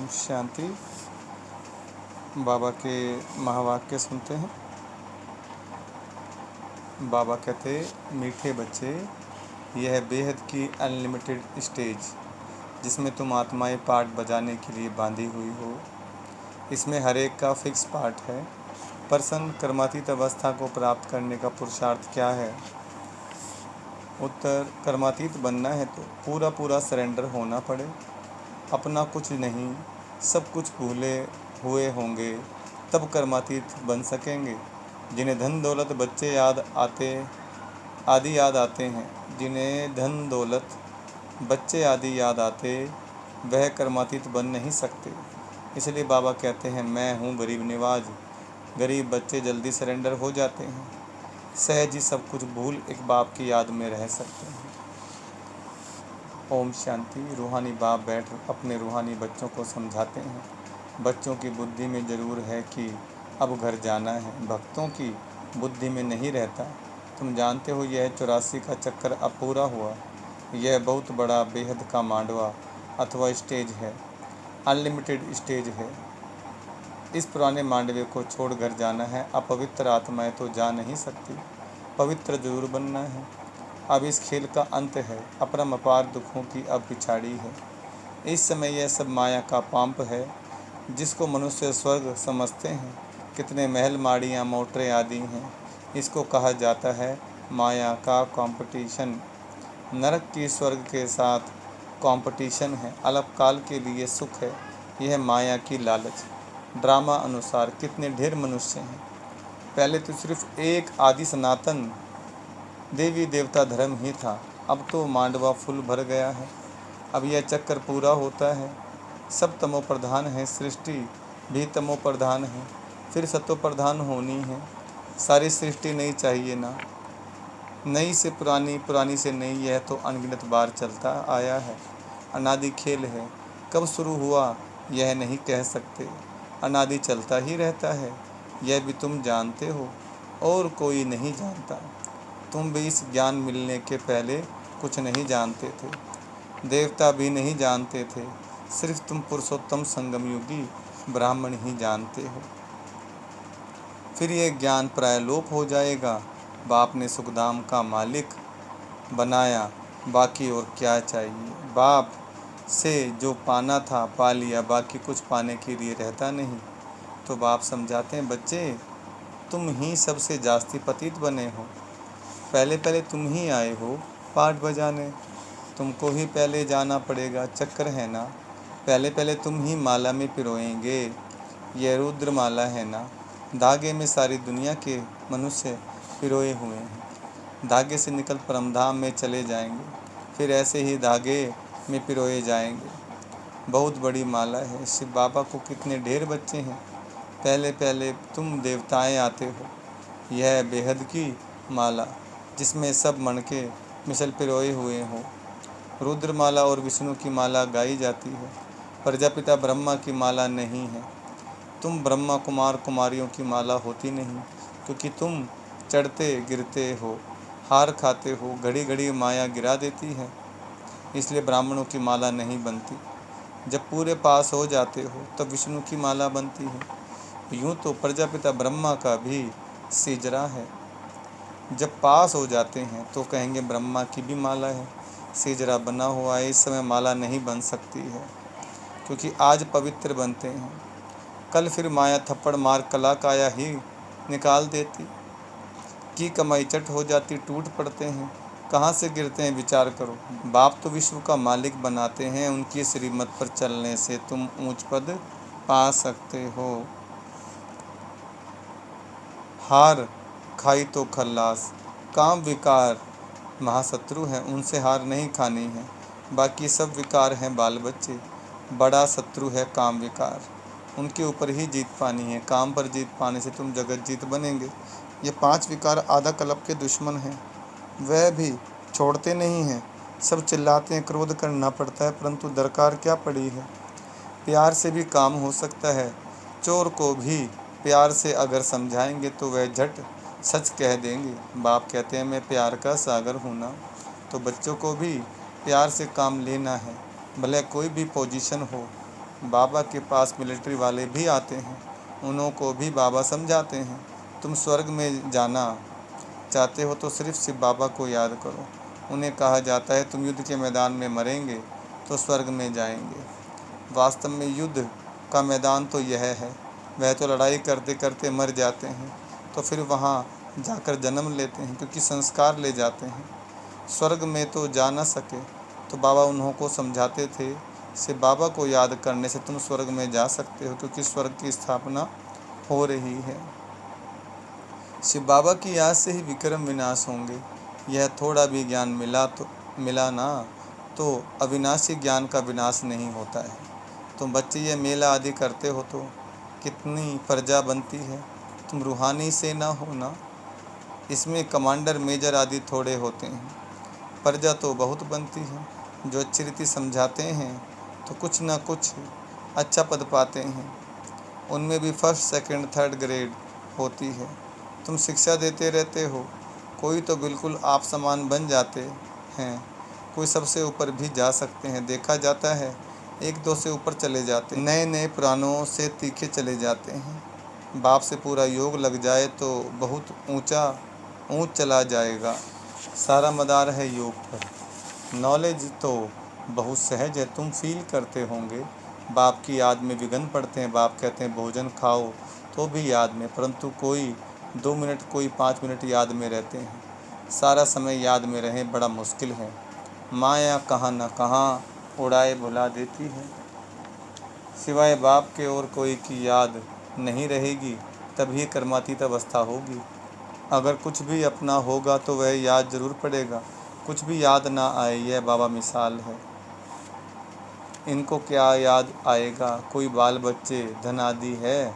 ओम शांति। बाबा के महावाक्य सुनते हैं। बाबा कहते, मीठे बच्चे, यह बेहद की अनलिमिटेड स्टेज जिसमें तुम आत्माएं पार्ट बजाने के लिए बांधी हुई हो, इसमें हर एक का फिक्स पार्ट है। पर्सन कर्मातीत अवस्था को प्राप्त करने का पुरुषार्थ क्या है? उत्तर, कर्मातीत बनना है तो पूरा पूरा सरेंडर होना पड़े। अपना कुछ नहीं, सब कुछ भूले हुए होंगे, तब कर्मातीत बन सकेंगे। जिन्हें धन दौलत बच्चे याद आते हैं, जिन्हें धन दौलत बच्चे आदि याद आते, वह कर्मातीत बन नहीं सकते। इसलिए बाबा कहते हैं, मैं हूँ गरीब निवाज। गरीब बच्चे जल्दी सरेंडर हो जाते हैं, सहज ही सब कुछ भूल एक बाप की याद में रह सकते हैं। ओम शांति। रूहानी बाप बैठ अपने रूहानी बच्चों को समझाते हैं। बच्चों की बुद्धि में ज़रूर है कि अब घर जाना है, भक्तों की बुद्धि में नहीं रहता। तुम जानते हो, यह 84 का चक्कर अब पूरा हुआ। यह बहुत बड़ा बेहद का मांडवा अथवा स्टेज है, अनलिमिटेड स्टेज है। इस पुराने मांडवे को छोड़ घर जाना है। अपवित्र आत्माएं तो जा नहीं सकती, पवित्र जरूर बनना है। अब इस खेल का अंत है। अपरंपार दुखों की अब पिछाड़ी है। इस समय यह सब माया का पांप है, जिसको मनुष्य स्वर्ग समझते हैं। कितने महल माड़ियाँ मोटरें आदि हैं। इसको कहा जाता है माया का कंपटीशन। नरक की स्वर्ग के साथ कंपटीशन है। अल्पकाल के लिए सुख है। यह माया की लालच। ड्रामा अनुसार कितने ढेर मनुष्य हैं। पहले तो सिर्फ एक आदि सनातन देवी देवता धर्म ही था, अब तो मांडवा फुल भर गया है। अब यह चक्कर पूरा होता है। सब तमो प्रधान है, सृष्टि भी तमो प्रधान है, फिर सतो प्रधान होनी है। सारी सृष्टि नई चाहिए ना, नई से पुरानी, पुरानी से नई, यह तो अनगिनत बार चलता आया है। अनादि खेल है, कब शुरू हुआ यह नहीं कह सकते। अनादि चलता ही रहता है, यह भी तुम जानते हो और कोई नहीं जानता। तुम भी इस ज्ञान मिलने के पहले कुछ नहीं जानते थे, देवता भी नहीं जानते थे। सिर्फ तुम पुरुषोत्तम संगम युगी ब्राह्मण ही जानते हो। फिर यह ज्ञान प्राय लोप हो जाएगा। बाप ने सुखधाम का मालिक बनाया, बाकी और क्या चाहिए। बाप से जो पाना था पा लिया, बाकी कुछ पाने के लिए रहता नहीं। तो बाप समझाते हैं, बच्चे तुम ही सबसे जास्ती पतित बने हो। पहले पहले तुम ही आए हो पाठ बजाने, तुमको ही पहले जाना पड़ेगा। चक्कर है ना, पहले पहले तुम ही माला में पिरोएंगे। यह रुद्र माला है ना, धागे में सारी दुनिया के मनुष्य पिरोए हुए हैं। धागे से निकल परमधाम में चले जाएंगे, फिर ऐसे ही धागे में पिरोए जाएंगे। बहुत बड़ी माला है। शिव बाबा को कितने ढेर बच्चे हैं। पहले पहले तुम देवताएं आते हो। यह बेहद की माला जिसमें सब मणके मिसल पिरोए हुए हो। रुद्रमाला और विष्णु की माला गाई जाती है। प्रजापिता ब्रह्मा की माला नहीं है। तुम ब्रह्मा कुमार कुमारियों की माला होती नहीं, क्योंकि तुम चढ़ते गिरते हो, हार खाते हो, घड़ी घड़ी माया गिरा देती है। इसलिए ब्राह्मणों की माला नहीं बनती। जब पूरे पास हो जाते हो तब विष्णु की माला बनती है। यूँ तो प्रजापिता ब्रह्मा का भी सिजरा है। जब पास हो जाते हैं तो कहेंगे ब्रह्मा की भी माला है। सिजरा बना हुआ है, इस समय माला नहीं बन सकती है, क्योंकि आज पवित्र बनते हैं। कल फिर माया थप्पड़ मार कला काया ही निकाल देती। की कमाई चट हो जाती, टूट पड़ते हैं। कहाँ से गिरते हैं विचार करो। बाप तो विश्व का मालिक बनाते हैं। उनकी श्रीमत पर चलने से तुम ऊंच पद पा सकते हो। हार खाई तो खल्लास। काम विकार महाशत्रु हैं, उनसे हार नहीं खानी है। बाकी सब विकार हैं बाल बच्चे। बड़ा शत्रु है काम विकार, उनके ऊपर ही जीत पानी है। काम पर जीत पाने से तुम जगत जीत बनेंगे। ये 5 विकार आधा कल्प के दुश्मन हैं, वह भी छोड़ते नहीं हैं। सब चिल्लाते हैं, क्रोध करना पड़ता है, परंतु दरकार क्या पड़ी है। प्यार से भी काम हो सकता है। चोर को भी प्यार से अगर समझाएंगे तो वह झट सच कह देंगे। बाप कहते हैं, मैं प्यार का सागर हूँ ना। तो बच्चों को भी प्यार से काम लेना है, भले कोई भी पोजीशन हो। बाबा के पास मिलिट्री वाले भी आते हैं, उन्हों को भी बाबा समझाते हैं। तुम स्वर्ग में जाना चाहते हो तो सिर्फ बाबा को याद करो। उन्हें कहा जाता है तुम युद्ध के मैदान में मरेंगे तो स्वर्ग में जाएंगे। वास्तव में युद्ध का मैदान तो यह है। वह तो लड़ाई करते करते मर जाते हैं तो फिर वहाँ जाकर जन्म लेते हैं, क्योंकि संस्कार ले जाते हैं। स्वर्ग में तो जा न सके तो बाबा उन्हों को समझाते थे से बाबा को याद करने से तुम स्वर्ग में जा सकते हो, क्योंकि स्वर्ग की स्थापना हो रही है। शिव बाबा की याद से ही विक्रम विनाश होंगे। यह थोड़ा भी ज्ञान मिला ना तो अविनाशी ज्ञान का विनाश नहीं होता है। तुम बच्चे ये मेला आदि करते हो तो कितनी प्रजा बनती है। तुम रूहानी से ना हो ना, इसमें कमांडर मेजर आदि थोड़े होते हैं। प्रजा तो बहुत बनती है। जो अच्छी रीति समझाते हैं तो कुछ ना कुछ अच्छा पद पाते हैं। उनमें भी फर्स्ट सेकंड थर्ड ग्रेड होती है। तुम शिक्षा देते रहते हो। कोई तो बिल्कुल आप समान बन जाते हैं, कोई सबसे ऊपर भी जा सकते हैं। देखा जाता है एक दो से ऊपर चले जाते हैं, नए नए पुरानों से तीखे चले जाते हैं। बाप से पूरा योग लग जाए तो बहुत ऊंच चला जाएगा। सारा मदार है योग पर। नॉलेज तो बहुत सहज है, तुम फील करते होंगे। बाप की याद में विघ्न पड़ते हैं। बाप कहते हैं भोजन खाओ तो भी याद में, परंतु कोई 2 मिनट कोई 5 मिनट याद में रहते हैं। सारा समय याद में रहें बड़ा मुश्किल है। माया कहाँ न कहाँ उड़ाए भुला देती है। सिवाय बाप के और कोई की याद नहीं रहेगी, तभी कर्मातीत अवस्था होगी। अगर कुछ भी अपना होगा तो वह याद जरूर पड़ेगा। कुछ भी याद ना आए, यह बाबा मिसाल है। इनको क्या याद आएगा? कोई बाल बच्चे धन आदि है?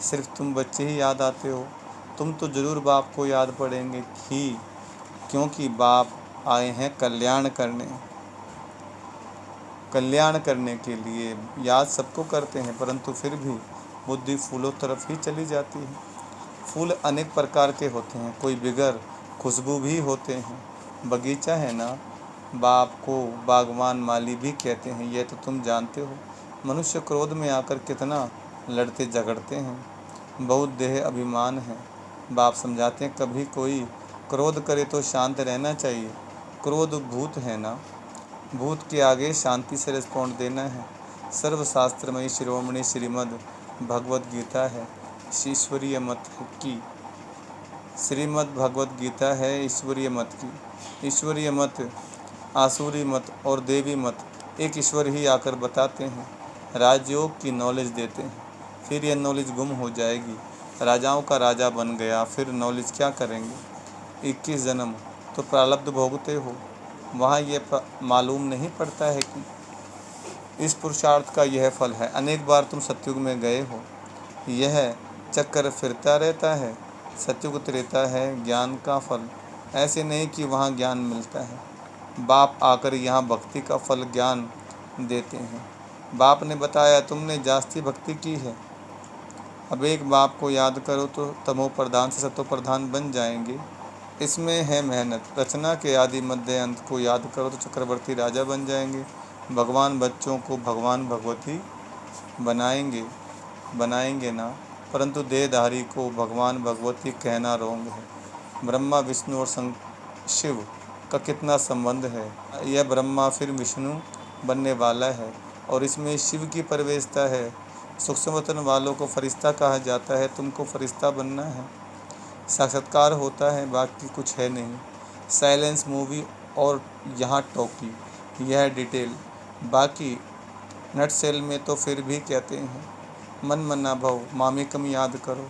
सिर्फ तुम बच्चे ही याद आते हो। तुम तो जरूर बाप को याद पड़ेंगे ही, क्योंकि बाप आए हैं कल्याण करने के लिए। याद सबको करते हैं, परंतु फिर भी बुद्धि फूलों तरफ ही चली जाती है। फूल अनेक प्रकार के होते हैं, कोई बिगर खुशबू भी होते हैं। बगीचा है ना, बाप को बागवान माली भी कहते हैं, यह तो तुम जानते हो। मनुष्य क्रोध में आकर कितना लड़ते झगड़ते हैं। बहुत देह अभिमान है। बाप समझाते हैं कभी कोई क्रोध करे तो शांत रहना चाहिए। क्रोध भूत है ना, भूत के आगे शांति से रिस्पॉन्ड देना है। सर्वशास्त्रमयी शिरोमणि श्रीमद् भगवद गीता है, ईश्वरीय मत की। श्रीमद् भगवद गीता है ईश्वरीय मत की। ईश्वरीय मत, आसुरी मत और देवी मत एक ईश्वर ही आकर बताते हैं। राजयोग की नॉलेज देते हैं, फिर यह नॉलेज गुम हो जाएगी। राजाओं का राजा बन गया, फिर नॉलेज क्या करेंगे? 21 जन्म तो प्रारब्ध भोगते हो, वहाँ यह मालूम नहीं पड़ता है कि इस पुरुषार्थ का यह फल है। अनेक बार तुम सतयुग में गए हो, यह चक्कर फिरता रहता है। सतयुग त्रेता है ज्ञान का फल, ऐसे नहीं कि वहाँ ज्ञान मिलता है। बाप आकर यहाँ भक्ति का फल ज्ञान देते हैं। बाप ने बताया तुमने जास्ती भक्ति की है, अब एक बाप को याद करो तो तमो प्रधान से सतो प्रधान बन जाएंगे। इसमें है मेहनत। रचना के आदि मध्य अंत को याद करो तो चक्रवर्ती राजा बन जाएंगे। भगवान बच्चों को भगवान भगवती बनाएंगे ना, परंतु देहधारी को भगवान भगवती कहना रोंग है। ब्रह्मा विष्णु और शिव का कितना संबंध है? यह ब्रह्मा फिर विष्णु बनने वाला है और इसमें शिव की प्रवेशता है। सूक्ष्म वतन वालों को फरिश्ता कहा जाता है, तुमको फरिश्ता बनना है। साक्षात्कार होता है, बाकी कुछ है नहीं। साइलेंस मूवी और यहाँ टॉकी, यह डिटेल। बाकी नटसेल में तो फिर भी कहते हैं मन मना भव, मामेकम याद करो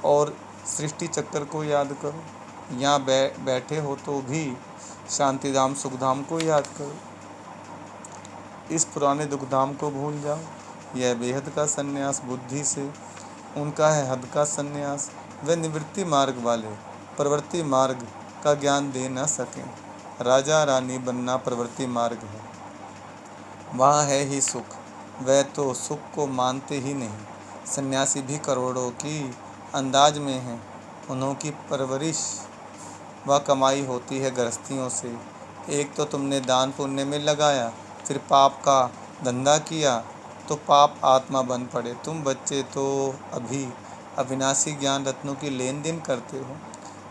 और सृष्टि चक्कर को याद करो। यहाँ बैठे हो तो भी शांतिधाम सुखधाम को याद करो। इस पुराने दुखधाम को भूल जाओ। यह बेहद का सन्यास बुद्धि से, उनका है हद का सन्यास। वे निवृत्ति मार्ग वाले प्रवृत्ति मार्ग का ज्ञान दे न सकें। राजा रानी बनना प्रवृत्ति मार्ग है, वहाँ है ही सुख। वह तो सुख को मानते ही नहीं। सन्यासी भी करोड़ों की अंदाज में हैं, उन्हों की परवरिश व कमाई होती है गृहस्थियों से। एक तो तुमने दान पुण्य में लगाया, फिर पाप का धंधा किया तो पाप आत्मा बन पड़े। तुम बच्चे तो अभी अविनाशी ज्ञान रत्नों की लेन देन करते हो।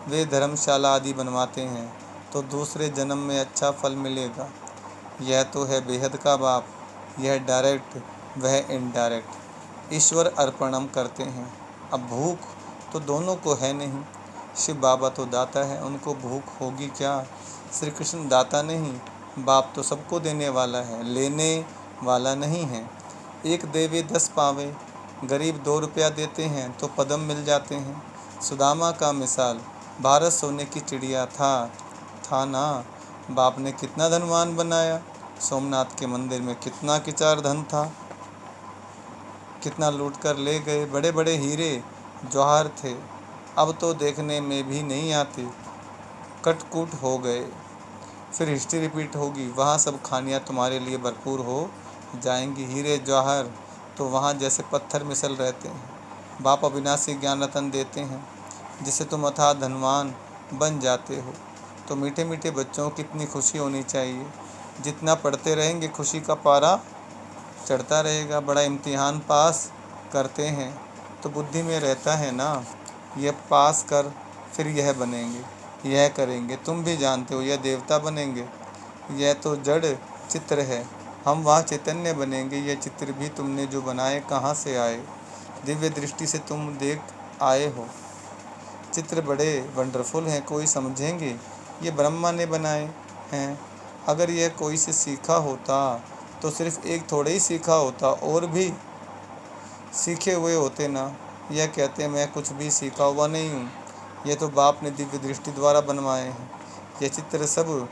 वे धर्मशाला आदि बनवाते हैं तो दूसरे जन्म में अच्छा फल मिलेगा। यह तो है बेहद का बाप, यह डायरेक्ट वह इनडायरेक्ट। ईश्वर अर्पणम करते हैं। अब भूख तो दोनों को है नहीं। शिव बाबा तो दाता है, उनको भूख होगी क्या? श्री कृष्ण दाता नहीं, बाप तो सबको देने वाला है, लेने वाला नहीं है। एक देवे 10 पावे, गरीब 2 रुपया देते हैं तो पदम मिल जाते हैं। सुदामा का मिसाल, भारत सोने की चिड़िया था ना। बाप ने कितना धनवान बनाया। सोमनाथ के मंदिर में कितना किचार धन था, कितना लूट कर ले गए। बड़े बड़े हीरे जवाहर थे, अब तो देखने में भी नहीं आते, कटकूट हो गए। फिर हिस्ट्री रिपीट होगी, वहाँ सब खानियाँ तुम्हारे लिए भरपूर हो जाएंगी। हीरे जवाहर तो वहाँ जैसे पत्थर मिसल रहते हैं। बाप अविनाशी ज्ञान रतन देते हैं जिससे तुम अथाह धनवान बन जाते हो। तो मीठे मीठे बच्चों को कितनी खुशी होनी चाहिए। जितना पढ़ते रहेंगे खुशी का पारा चढ़ता रहेगा। बड़ा इम्तिहान पास करते हैं तो बुद्धि में रहता है ना, यह पास कर फिर यह बनेंगे, यह करेंगे। तुम भी जानते हो यह देवता बनेंगे, यह तो जड़ चित्र है, हम वहाँ चैतन्य बनेंगे। यह चित्र भी तुमने जो बनाए कहाँ से आए? दिव्य दृष्टि से तुम देख आए हो। चित्र बड़े वंडरफुल हैं, कोई समझेंगे ये ब्रह्मा ने बनाए हैं। अगर यह कोई से सीखा होता तो सिर्फ एक थोड़े ही सीखा होता, और भी सीखे हुए होते ना। यह कहते मैं कुछ भी सीखा हुआ नहीं हूँ, यह तो बाप ने दिव्य दृष्टि द्वारा बनवाए हैं। ये चित्र सब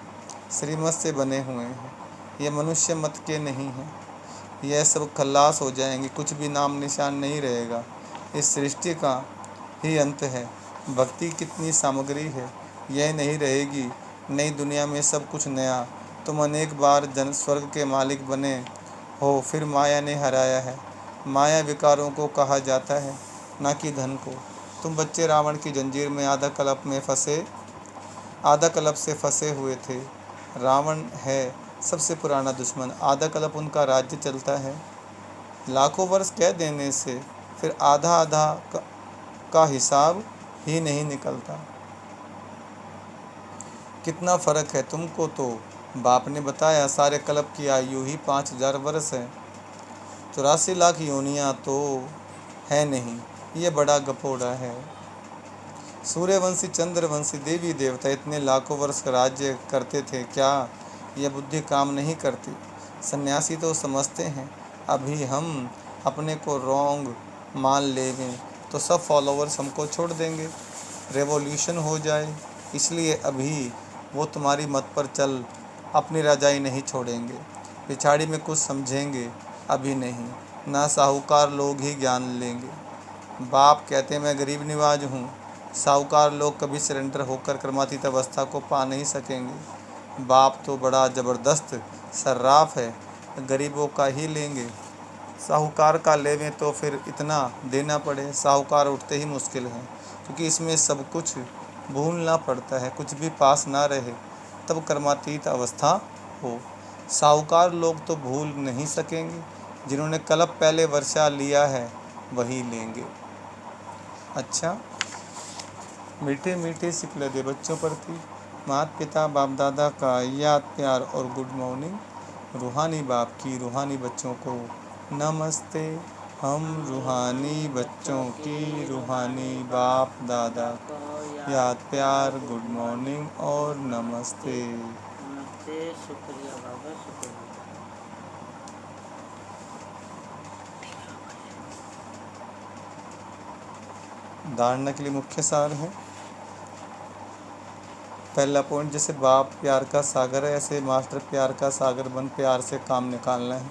श्रीमत से बने हुए हैं, यह मनुष्य मत के नहीं हैं। यह सब खल्लास हो जाएंगे, कुछ भी नाम निशान नहीं रहेगा। इस सृष्टि का ही अंत है। भक्ति कितनी सामग्री है, यह नहीं रहेगी। नई दुनिया में सब कुछ नया। तुम अनेक बार जन स्वर्ग के मालिक बने हो, फिर माया ने हराया है। माया विकारों को कहा जाता है, ना कि धन को। तुम बच्चे रावण की जंजीर में आधा कल्प से फंसे हुए थे। रावण है सबसे पुराना दुश्मन, आधा कल्प उनका राज्य चलता है। लाखों वर्ष कह देने से फिर आधा आधा का हिसाब ही नहीं निकलता। कितना फर्क है, तुमको तो बाप ने बताया। सारे कल्प की आयु ही 5000 वर्ष है। 84 लाख योनियाँ तो है नहीं, ये बड़ा गपोड़ा है। सूर्यवंशी चंद्रवंशी देवी देवता इतने लाखों वर्ष राज्य करते थे, क्या यह बुद्धि काम नहीं करती? सन्यासी तो समझते हैं अभी हम अपने को रॉन्ग मान लेंगे तो सब फॉलोअर्स हमको छोड़ देंगे, रेवोल्यूशन हो जाए। इसलिए अभी वो तुम्हारी मत पर चल अपनी रजाई नहीं छोड़ेंगे। पिछाड़ी में कुछ समझेंगे, अभी नहीं। ना साहूकार लोग ही ज्ञान लेंगे। बाप कहते मैं गरीब निवाज हूँ। साहूकार लोग कभी सरेंडर होकर कर्मातीत अवस्था को पा नहीं सकेंगे। बाप तो बड़ा ज़बरदस्त सर्राफ है, गरीबों का ही लेंगे। साहूकार का लेवें तो फिर इतना देना पड़े। साहूकार उठते ही मुश्किल है, क्योंकि इसमें सब कुछ भूलना पड़ता है। कुछ भी पास ना रहे तब कर्मातीत अवस्था हो। साहूकार लोग तो भूल नहीं सकेंगे, जिन्होंने कल्प पहले वर्षा लिया है वही लेंगे। अच्छा, मीठे मीठे सिकले दे बच्चों प्रति माता पिता बाप दादा का याद प्यार और गुड मॉर्निंग। रूहानी बाप की रूहानी बच्चों को नमस्ते। हम रूहानी बच्चों की रूहानी बाप दादा याद प्यार गुड मॉर्निंग और नमस्ते। नमस्ते, शुक्रिया बाबा, शुक्रिया। धारणा के लिए मुख्य सार है। पहला पॉइंट, जैसे बाप प्यार का सागर है, ऐसे मास्टर प्यार का सागर बन प्यार से काम निकालना है।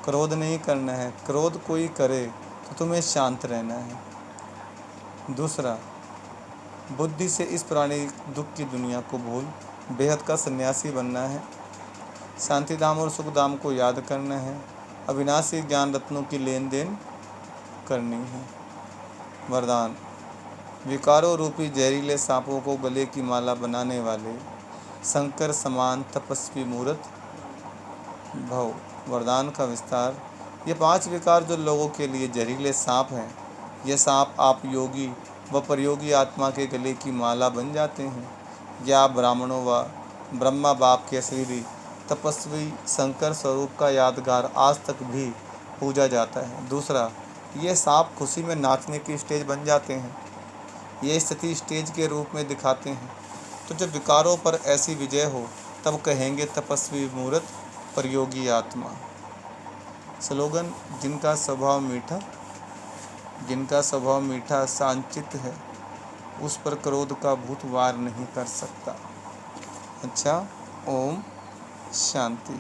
क्रोध नहीं करना है, क्रोध कोई करे तो तुम्हें शांत रहना है। दूसरा, बुद्धि से इस पुरानी दुख की दुनिया को भूल बेहद का सन्यासी बनना है। शांति धाम और सुख धाम को याद करना है। अविनाशी ज्ञान रत्नों की लेन देन करनी है। वरदान, विकारों रूपी जहरीले सांपों को गले की माला बनाने वाले शंकर समान तपस्वी मूर्त भव। वरदान का विस्तार, ये 5 विकार जो लोगों के लिए जहरीले सांप हैं, ये सांप आप योगी व प्रयोगी आत्मा के गले की माला बन जाते हैं, या ब्राह्मणों व ब्रह्मा बाप के शरीरी तपस्वी शंकर स्वरूप का यादगार आज तक भी पूजा जाता है। दूसरा, ये सांप खुशी में नाचने की स्टेज बन जाते हैं। ये स्थिति स्टेज के रूप में दिखाते हैं। तो जब विकारों पर ऐसी विजय हो तब कहेंगे तपस्वी मूर्त प्रयोगी आत्मा। स्लोगन, जिनका स्वभाव मीठा शांतचित्त है, उस पर क्रोध का भूत वार नहीं कर सकता। अच्छा, ओम शांति।